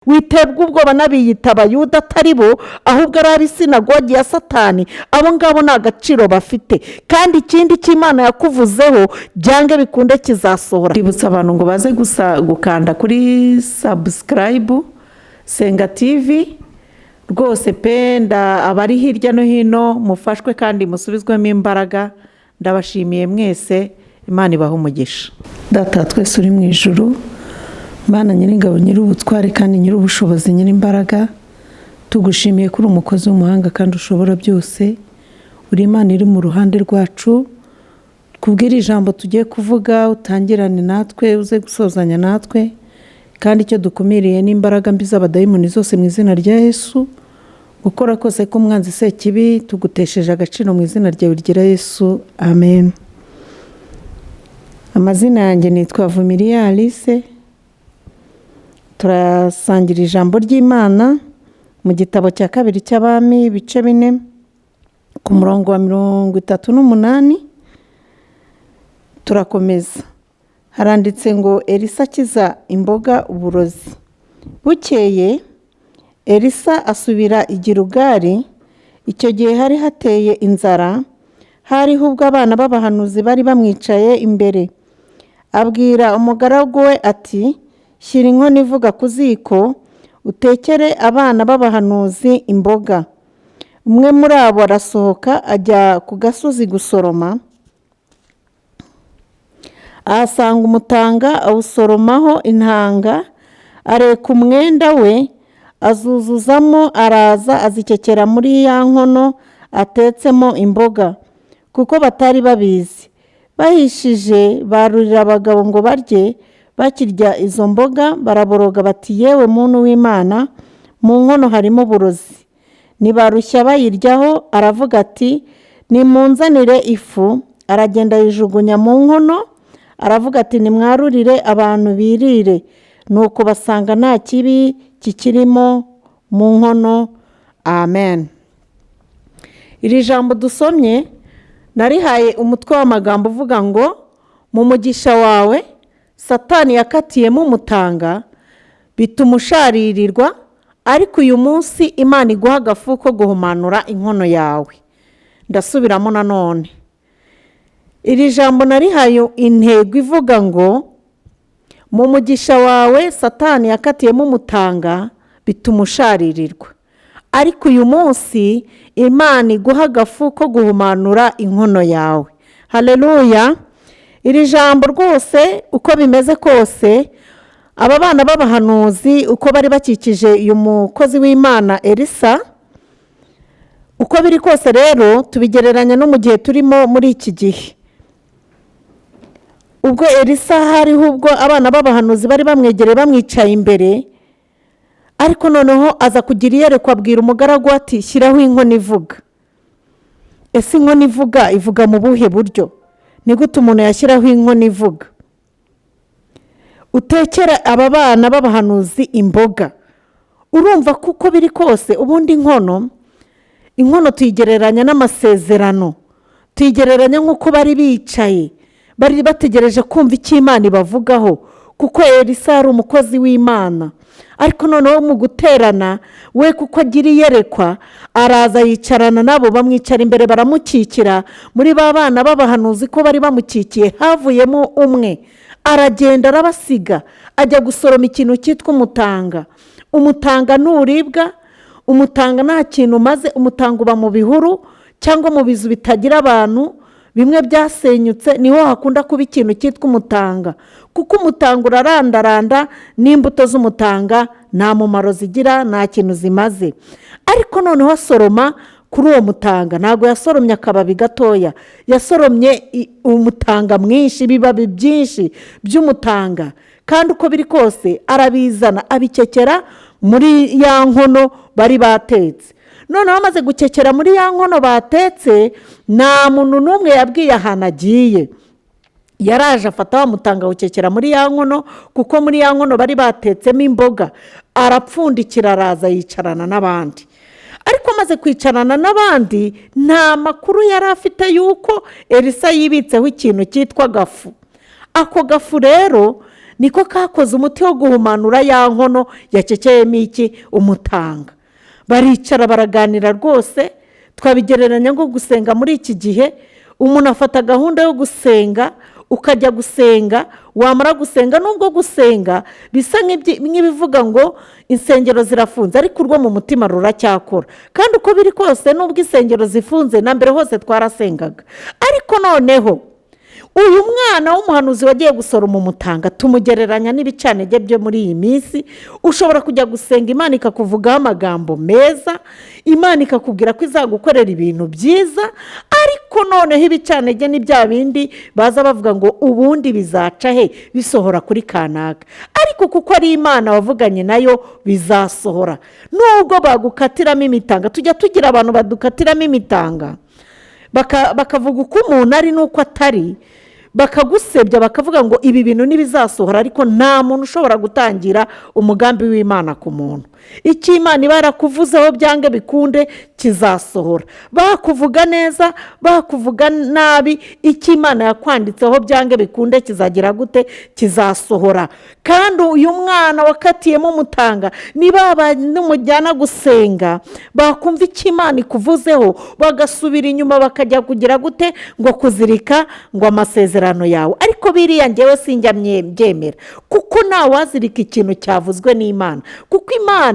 witerwa ubwoba n'abiyita abayuda atari bo ahubwo ari sinagogi ya Satani. Abo ngabo nta gaciro bafite, kandi ikindi cy'Imana yakuvuzeho byange bikunde kizasohora. Twibutsa abantu ngo baze gukanda kuri subscribe Senga TV rwose pe, abari hirya no hino mufashwe kandi musubizwemo imbaraga. Ndabashimiye mwese, Imana ibahe umugisha. Data twese uri mu ijuru, Mana nyir'ingabo nyir'ubutware kandi nyir'ubushobozi nyir'imbaraga, tugushimiye kuri umukozi w'umuhanga kandi ushobora byose. Uri Imana iri mu ruhande rwacu, kubwira ijambo tugiye kuvuga utangirane natwe, uze gusozanya natwe, kandi icyo dukumiriye n'imbaraga mbi z'abadayimoni zose mu izina rya Yesu. Gukora kose k'umwanzi sekibi tugutesheje agaciro mu izina ryawe ryera Yesu, amen. Amazina yanjye nitwa Vumiriya Alice. Turasangira ijambo ry'Imana mu gitabo cya kabiri cy'Abami ibice 4 ku murongo wa 38. Turakomeza. Haranditse ngo Elisa akiza imboga uburozi. Bukeye Elisa asubira i Gilugali. Icyo gihe hari hateye inzara, hariho ubwo abana b'abahanuzi bari bamwicaye imbere. Abwira umugaragu we ati, shyira inkono ivuga ku ziko utekere abana b'abahanuzi imboga. Umwe muri abo arasohoka ajya ku gasozi gusoroma, ahasanga umutanga awusoromaho intanga, areka umwenda we azuzuzamo, araza azikekera muri ya nkono atetsemo imboga, kuko batari babizi. Bahishije barurira abagabo ngo barye. Bakirya izo mboga baraboroga bati, yewe muntu w'Imana, mu nkono harimo uburozi. Nibarushya bayiryaho. Aravuga ati, nimunzanire ifu. Aragenda yijugunya mu nkono. Aravuga ati, nimwarurire abantu birire. Nuko basanga nta kibi kikirimo mu nkono. Amen. Iri jambo dusomye narihaye umutwe w'amagambo uvuga ngo, mu mugisha wawe Satani yakatiyemo umutanga bituma usharirirwa, ariko uyu munsi Imana iguha agafu ko guhumanura inkono yawe. Ndasubiramo nanone. Iri jambo narihaye intego ivuga ngo, mu mugisha wawe Satani yakatiyemo umutanga bituma usharirirwa, ariko uyu munsi Imana iguha agafu ko guhumanura inkono yawe. Haleluya. Iri jambo rwose uko bimeze kose, aba bana b'abahanuzi uko bari bakikije uyu mukozi w'Imana Elisa, uko biri kose rero tubigereranya no mu gihe turimo muri iki gihe. Ubwo Elisa hariho ubwo abana b'abahanuzi bari bamwegereye bamwicaye imbere, ariko noneho aza kugira iyerekwa, abwira umugaragu ati, shyiraho inkono ivuga. Ese inkono ivuga mu buhe buryo? Ni gute umuntu yashyiraho inkono ivuga? Utekera aba bana b'abahanuzi imboga. Urumva kuko biri kose ubundi inkono tuyigereranya n'amasezerano, tuyigereranya nk'uko bari bicaye bari bategereje kumva icyo Imana ibavugaho, kuko Elisa ari umukozi w'Imana. Ariko noneho mu guterana we kuko agira iyerekwa, araza yicarana nabo, bamwicara imbere baramukikira. Muri ba bana b'abahanuzi ko bari bamukikiye havuyemo umwe, aragenda arabasiga ajya gusoroma ikintu cyitwa umutanga. Umutanga nturibwa, umutanga nta kintu umaze. Umutanga uba mu bihuru cyangwa mu bizu bitagira abantu bimwe byasenyutse, niho hakunda kuba ikintu cyitwa umutanga, kuko umutanga urarandaranda, n'imbuto z'umutanga nta mumaro zigira, nta kintu zimaze. Ariko noneho asoroma kuri uwo mutanga, ntabwo yasoromye akababi gatoya, yasoromye umutanga mwinshi, ibibabi byinshi by'umutanga. Kandi uko biri kose arabizana abikekera muri ya nkono bari batetse. Noneho amaze gukekera muri ya nkono batetse, nta muntu n'umwe yabwiye ahantu agiye. Yaraje afata wa mutanga awukekera muri ya nkono, kuko muri ya nkono bari batetsemo imboga. Arapfundikira, araza yicarana n'abandi. Ariko amaze kwicarana n'abandi, nta makuru yari afite yuko Elisa yibitseho ikintu cyitwa gafu. Ako gafu rero niko kakoze umuti wo guhumanura ya nkono yaceceyemo iki? Umutanga. Baricara baraganira rwose. Twabigereranya ngo gusenga muri iki gihe, umuntu afata gahunda yo gusenga, ukajya gusenga, wamara gusenga, nubwo gusenga bisa nk'ibivuga ngo insengero zirafunze, ariko urwo mu mutima ruracyakora. Kandi uko biri kose, nubwo insengero zifunze, na mbere hose twarasengaga. Ariko noneho uyu mwana w'umuhanuzi wagiye gusoroma umutanga, tumugereranya n'ibicanege byo muri iyi minsi. Ushobora kujya gusenga, Imana ikakuvugaho amagambo meza, Imana ikakubwira ko izagukorera ibintu byiza, ariko noneho ibicanege ni bya bindi baza bavuga ngo ubundi bizaca he? Bisohora kuri kanaka. Ariko kuko ari Imana wavuganye nayo, bizasohora. Nubwo bagukatiramo imitanga, tujya tugira abantu badukatiramo imitanga, bakavuga uko umuntu ari n'uko atari, bakagusebya bakavuga ngo ibi bintu ntibizasohora. Ariko nta muntu ushobora gutangira umugambi w'Imana ku muntu. Icyo Imana iba yarakuvuzeho byange bikunde kizasohora. Bakuvuga neza, bakuvuga nabi, icyo Imana yakwanditseho byange bikunde kizagira gute? Kizasohora. Kandi uyu mwana wakatiyemo umutanga, niba n'umujyana gusenga, bakumva icyo Imana ikuvuzeho, bagasubira inyuma bakajya kugira gute? Ngo kuzirika ngo amasezerano yawe. Ariko biriya ngewe sinjya mbyemera, kuko ntawazirika ikintu cyavuzwe n'Imana. Kuko Imana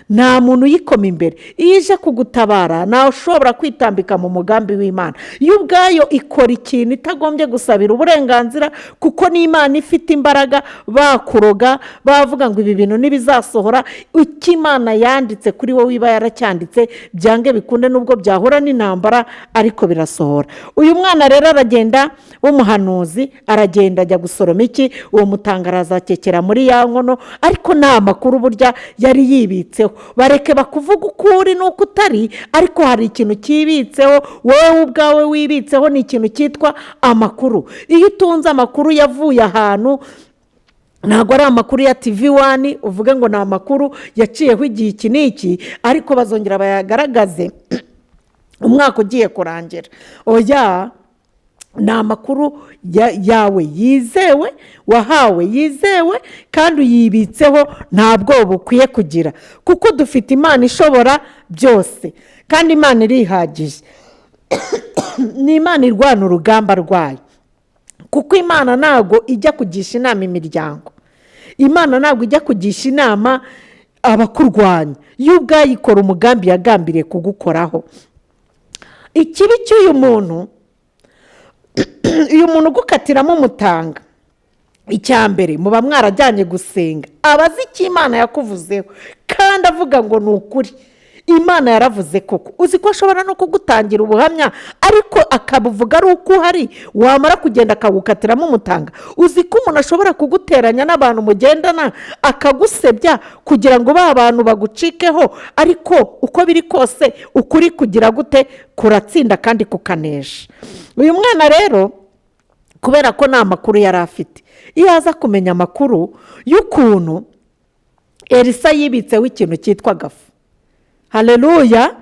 nta muntu uyikoma imbere. Iyo ije kugutabara, ntawe ushobora kwitambika mu mugambi w'Imana. Yo ubwayo ikora ikintu itagombye gusabira uburenganzira, kuko n'Imana ifite imbaraga. Bakuroga, bavuga ngo ibi bintu ntibizasohora, icyo Imana yanditse kuri wowe iba yaracyanditse, byange bikunde nubwo byahura n'intambara, ariko birasohora. Uyu mwana rero aragenda w'umuhanuzi, aragenda ajya gusoroma iki? Uwo mutanga arazakekera muri ya nkono, ariko nta makuru burya yari yibitseho. Bareke bakuvuga uko uri n'uko utari, ariko hari ikintu kibitseho. Wowe ubwawe wibitseho ni ikintu cyitwa amakuru. Iyo utunze amakuru yavuye ahantu, ntabwo ari amakuru ya TV1 uvuge ngo ni amakuru yaciyeho igihe iki n'iki, ariko bazongera bayagaragaze umwaka ugiye kurangira. Oya, ni amakuru yawe yizewe, wahawe yizewe, kandi uyibitseho. nta bwoba ukwiye kugira, kuko dufite Imana ishobora byose, kandi Imana irihagije. Ni Imana irwana urugamba rwayo, kuko Imana ntabwo ijya kugisha inama imiryango. Imana ntabwo ijya kugisha inama abakurwanya. Yo ubwayo ikora umugambi yagambiriye kugukoraho. Ikibi cy'uyu muntu, uyu muntu ugukatiramo umutanga, icya mbere muba mwarajyanye gusenga, abazi icyo Imana yakuvuzeho, kandi avuga ngo ni ukuri. Imana yaravuze koko. Uzi ko ashobora no kugutangira ubuhamya, ariko akabuvuga ari uko uhari, wamara kugenda akagukatiramo umutanga. Uzi ko umuntu ashobora kuguteranya n'abantu mugendana, akagusebya kugira ngo ba bantu bagucikeho, ariko uko biri kose ukuri kugira gute? Kuratsinda kandi kukanesha. Uyu mwana rero, kubera ko nta makuru yari afite, iyo aza kumenya amakuru y'ukuntu Elisa yibitseho ikintu cyitwa gafu, haleluya,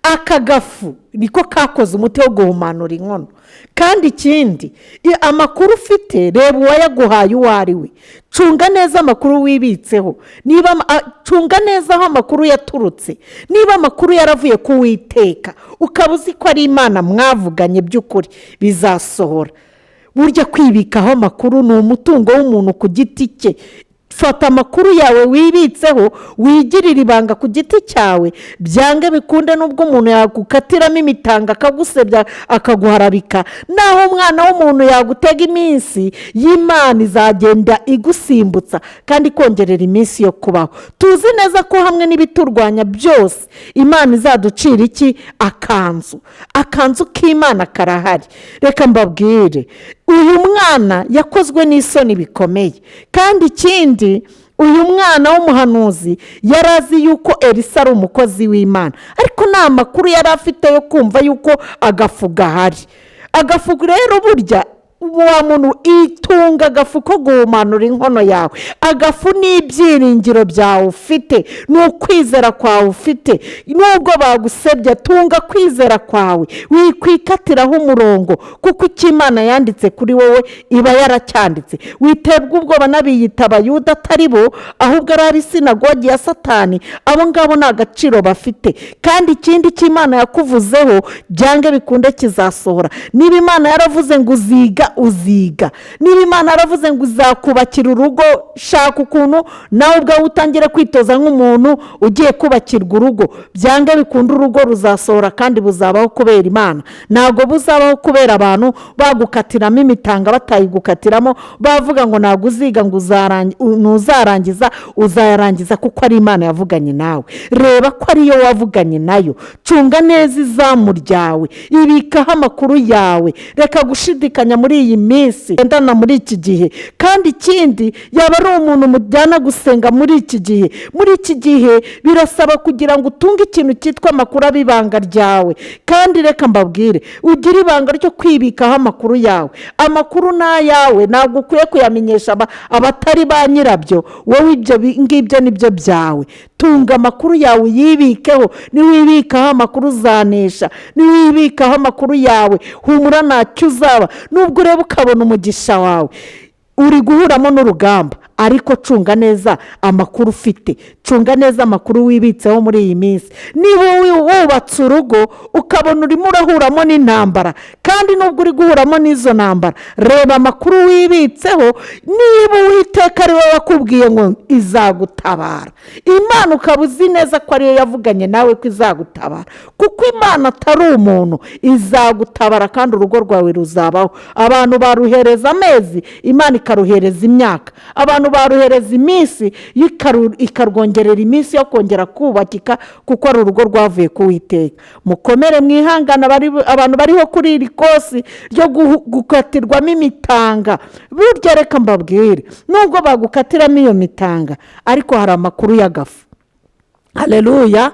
aka gafu niko kakoze umuti wo guhumanura inkono. Kandi ikindi, amakuru ufite, reba uwayaguhaye uwo ari we. Cunga neza amakuru wibitseho, cunga neza aho amakuru yaturutse. Niba amakuru yaravuye ku Uwiteka, ukaba uzi ko ari Imana mwavuganye by'ukuri, bizasohora. Burya kwibikaho amakuru ni umutungo w'umuntu ku giti cye. Fata amakuru yawe wibitseho, wigirire ibanga ku giti cyawe, byange bikunde nubwo umuntu yagukatiramo imitanga, akagusebya, akaguharabika, naho umwana w'umuntu yagutega iminsi y'Imana izagenda igusimbutsa kandi kongerera iminsi yo kubaho. Tuzi neza ko hamwe n'ibiturwanya byose, Imana izaducira iki? Akanzu k'Imana karahari. Reka mbabwire, uyu mwana yakozwe n'isoni bikomeye. Kandi ikindi, uyu mwana w'umuhanuzi yari azi yuko Elisa ari umukozi w'Imana, ariko nta makuru yari afite yo kumva yuko agafu gahari. Agafu rero burya wa muntu itunga agafu ko guhumanura inkono yawe. Agafu ni ibyiringiro byawe ufite, ni ukwizera kwawe ufite. Nubwo bagusebya, tunga kwizera kwawe, wikwikatiraho umurongo, kuko icyo Imana yanditse kuri wowe iba yaracyanditse. Witerwa ubwoba n'abiyita Abayuda atari bo, ahubwo ari ab'isinagogi ya Satani. Abo ngabo nta gaciro bafite, kandi ikindi cy'Imana yakuvuzeho byange bikunde kizasohora. Niba Imana yaravuze ngo uziga, uziga. Niba Imana yaravuze ngo uzakubakira urugo, shaka ukuntu nawe ubwawe utangire kwitoza nk'umuntu ugiye kubakirwa urugo. Byange bikunde urugo ruzasohora, kandi buzabaho kubera Imana. Ntabwo buzabaho kubera abantu bagukatiramo imitanga batayigukatiramo, bavuga ngo ntabwo uziga ngo ntuzarangiza. Uzayarangiza kuko ari Imana yavuganye nawe. Reba ko ariyo wavuganye nayo. Cunga neza izamu ryawe, ibikaho amakuru yawe. Reka gushidikanya muri iyi minsi endana muri iki gihe. Kandi ikindi, yaba ari umuntu mujyana gusenga muri iki gihe, muri iki gihe birasaba kugira ngo utunge ikintu cyitwa amakuru abibanga ryawe. Kandi reka mbabwire, ugire ibanga ryo kwibikaho amakuru yawe. Amakuru ni ayawe, ntabwo ukwiye kuyamenyesha abatari ba nyirabyo. Wowe ibyo ngibyo nibyo byawe. Tunga amakuru yawe uyibikeho. Niwibikaho amakuru uzanesha, niwibikaho amakuru yawe humura ntacyo uzaba. Nubwo ureba ukabona umugisha wawe uri guhuramo n'urugamba, ariko cunga neza amakuru ufite, cunga neza amakuru wibitseho muri iyi minsi. Niba wubatse urugo ukabona urimo urahuramo n'intambara, kandi nubwo uri guhuramo n'izo ntambara, reba amakuru wibitseho. Niba Uwiteka ari wowe wakubwiye ngo izagutabara, Imana ukaba uzi neza ko ariyo yavuganye nawe ko izagutabara, kuko Imana atari umuntu, izagutabara kandi urugo rwawe ruzabaho. Abantu baruhereza amezi, Imana ikaruhereza imyaka. Abantu baruhereza iminsi, ikarwongerera iminsi yo kongera kubakika, kuko ari urugo rwavuye ku Uwiteka. Mukomere mwihangana abantu bariho kuri iri kosi ryo gukatirwamo imitanga. Burya reka mbabwire, nubwo bagukatiramo iyo mitanga, ariko hari amakuru y'agafu. Haleluya!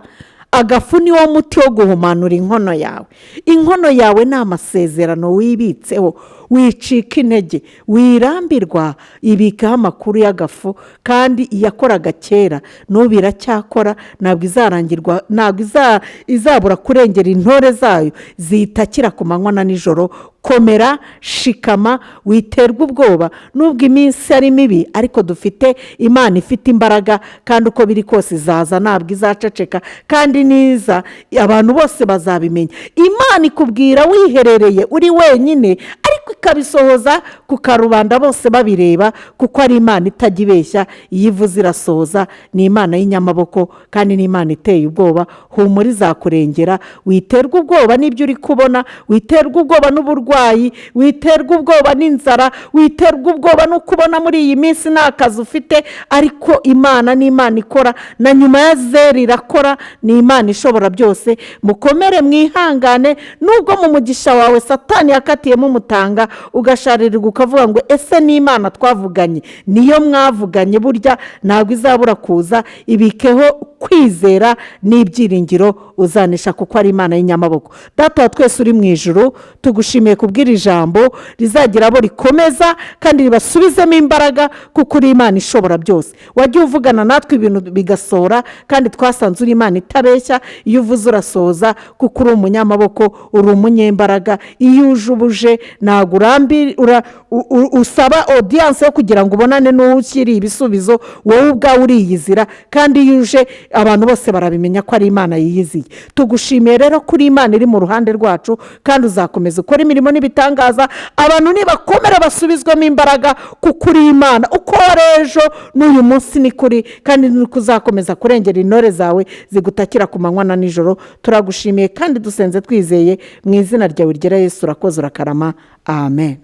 Agafu ni wo muti wo guhumanura inkono yawe. Inkono yawe ni amasezerano wibitseho. Wicika intege, wirambirwa, ibikaho amakuru y'agafu. Kandi iyakoraga kera n'ubu iracyakora, ntabwo izarangirwa, ntabwo izabura kurengera intore zayo zitakira ku manywa na nijoro. Komera, shikama, witerwa ubwoba. Nubwo iminsi ari mibi, ariko dufite Imana ifite imbaraga, kandi uko biri kose izaza, ntabwo izaceceka, kandi niza abantu bose bazabimenya. Imana ikubwira wiherereye uri wenyine, ariko ikabisohoza ku karubanda bose babireba, kuko ari Imana itajya ibeshya. Iyo ivuze irasohoza. Ni Imana y'inyamaboko, kandi ni Imana iteye ubwoba. Humura, izakurengera. Witerwa ubwoba n'ibyo uri kubona, witerwa ubwoba n'uburwayi, witerwa ubwoba n'inzara, witerwa ubwoba no kubona muri iyi minsi nta kazi ufite, ariko Imana ni Imana ikora, na nyuma ya zeri irakora. Ni Imana ishobora byose. Mukomere mwihangane, nubwo mu mugisha wawe Satani yakatiyemo umutanga, ugasharirwa ukavuga ngo ese ni Imana twavuganye? Niyo mwavuganye, burya ntabwo izabura kuza. Ibikeho kwizera n'ibyiringiro, uzanisha kuko ari Imana y'inyamaboko. Data wa twese uri mu ijuru, tugushimiye kubwira ijambo rizagira abo rikomeza, kandi ribasubizemo imbaraga, kuko uri Imana ishobora byose. Wagiye uvugana natwe ibintu bigasohora, kandi twasanze uri Imana itabeshya. Iyo uvuze urasohoza, kuko uri umunyamaboko, uri umunyembaraga. Iyo uje ubuje ntabwo usaba audience yo kugira ngo ubonane n'ushyiriye ibisubizo, wowe ubwawe uriyizira. kandi iyo uje abantu bose barabimenya ko ari Imana yiyiziye. Tugushimiye rero kuri Imana iri mu ruhande rwacu, kandi uzakomeza ukora imirimo n'ibitangaza. Abantu nibakomera basubizwemo imbaraga, kuko uri Imana. Uko wari ejo n'uyu munsi ni kuri, kandi nuko uzakomeza kurengera intore zawe zigutakira ku manywa na nijoro. Turagushimiye kandi dusenze twizeye mu izina ryawe ryera Yesu. Urakoze, urakarama. Amen.